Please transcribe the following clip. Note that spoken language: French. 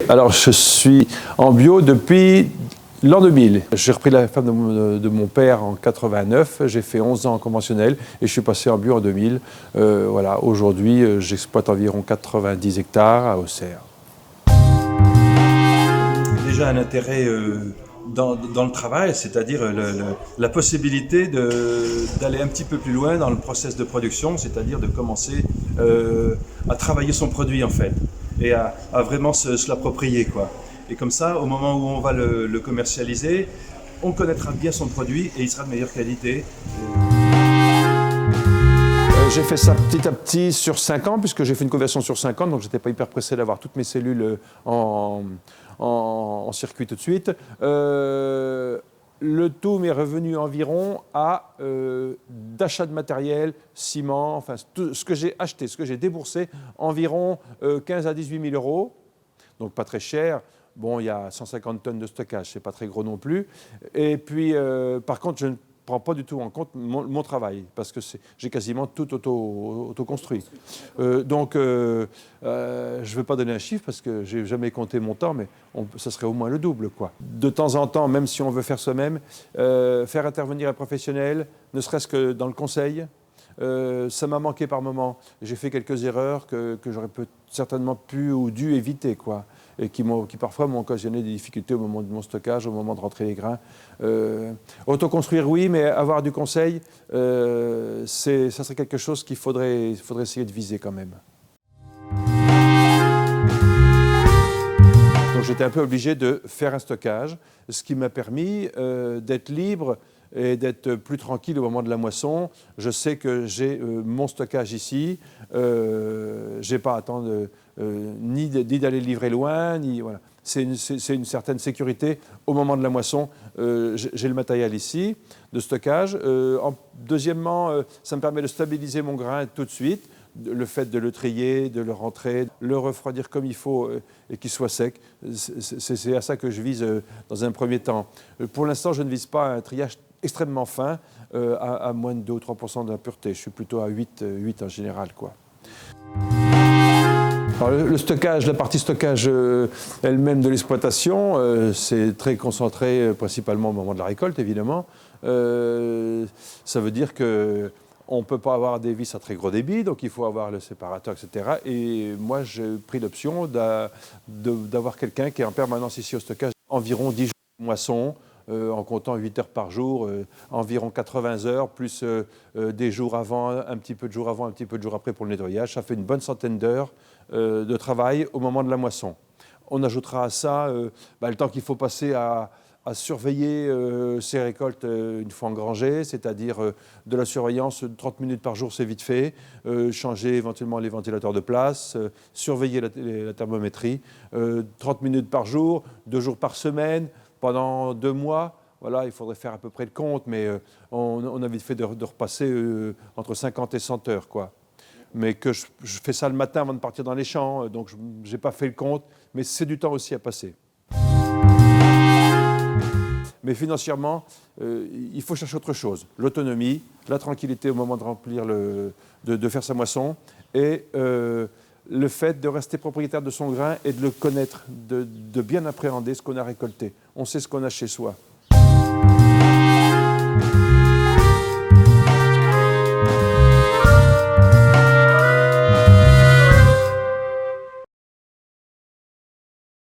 Alors, je suis en bio depuis l'an 2000. J'ai repris la ferme de mon père en 89, j'ai fait 11 ans en conventionnel et je suis passé en bio en 2000. Voilà, aujourd'hui, j'exploite environ 90 hectares à Auxerre. Déjà un intérêt dans le travail, c'est-à-dire la possibilité d'aller un petit peu plus loin dans le process de production, c'est-à-dire de commencer à travailler son produit en fait, et à vraiment se l'approprier, quoi. Et comme ça, au moment où on va le commercialiser, on connaîtra bien son produit et il sera de meilleure qualité. J'ai fait ça petit à petit sur 5 ans, puisque j'ai fait une conversion sur 5 ans, donc je n'étais pas hyper pressé d'avoir toutes mes cellules en circuit tout de suite. Le tout m'est revenu environ à d'achat de matériel, ciment, enfin tout ce que j'ai acheté, ce que j'ai déboursé, environ 15 à 18 000 euros, donc pas très cher. Bon, il y a 150 tonnes de stockage, c'est pas très gros non plus. Et puis, par contre, je ne prends pas du tout en compte mon travail, parce que j'ai quasiment tout auto-construit. Donc, je ne vais pas donner un chiffre, parce que je n'ai jamais compté mon temps, mais ça serait au moins le double, quoi. De temps en temps, même si on veut faire soi-même, faire intervenir un professionnel, ne serait-ce que dans le conseil, ça m'a manqué par moment. J'ai fait quelques erreurs que j'aurais certainement pu ou dû éviter, quoi, et qui parfois m'ont occasionné des difficultés au moment de mon stockage, au moment de rentrer les grains. Autoconstruire, oui, mais avoir du conseil, ça serait quelque chose qu'il faudrait essayer de viser quand même. Donc j'étais un peu obligé de faire un stockage, ce qui m'a permis d'être libre et d'être plus tranquille au moment de la moisson. Je sais que j'ai mon stockage ici, je n'ai pas à attendre ni d'aller livrer loin, ni voilà. C'est une certaine sécurité au moment de la moisson. J'ai le matériel ici de stockage. Deuxièmement, ça me permet de stabiliser mon grain tout de suite. Le fait de le trier, de le rentrer, le refroidir comme il faut et qu'il soit sec, c'est à ça que je vise dans un premier temps. Pour l'instant, je ne vise pas un triage extrêmement fin, à moins de 2 ou 3% d'impureté. Je suis plutôt à 8 en général, quoi. Alors le stockage, la partie stockage elle-même de l'exploitation, c'est très concentré principalement au moment de la récolte, évidemment. Ça veut dire qu'on ne peut pas avoir des vis à très gros débit, donc il faut avoir le séparateur, etc. Et moi, j'ai pris l'option d'avoir quelqu'un qui est en permanence ici au stockage, environ 10 jours de moisson, en comptant 8 heures par jour, environ 80 heures, plus des jours avant, un petit peu de jours avant, un petit peu de jours après pour le nettoyage. Ça fait une bonne centaine d'heures de travail au moment de la moisson. On ajoutera à ça le temps qu'il faut passer à surveiller ces récoltes une fois engrangées, c'est-à-dire de la surveillance de 30 minutes par jour, c'est vite fait, changer éventuellement les ventilateurs de place, surveiller la thermométrie, 30 minutes par jour, 2 jours par semaine, pendant 2 mois. Voilà, il faudrait faire à peu près le compte, mais on a vite fait de repasser entre 50 et 100 heures, quoi. Mais que je fais ça le matin avant de partir dans les champs, donc je n'ai pas fait le compte, mais c'est du temps aussi à passer. Mais financièrement, il faut chercher autre chose. L'autonomie, la tranquillité au moment de remplir de faire sa moisson, et le fait de rester propriétaire de son grain et de le connaître, de bien appréhender ce qu'on a récolté. On sait ce qu'on a chez soi.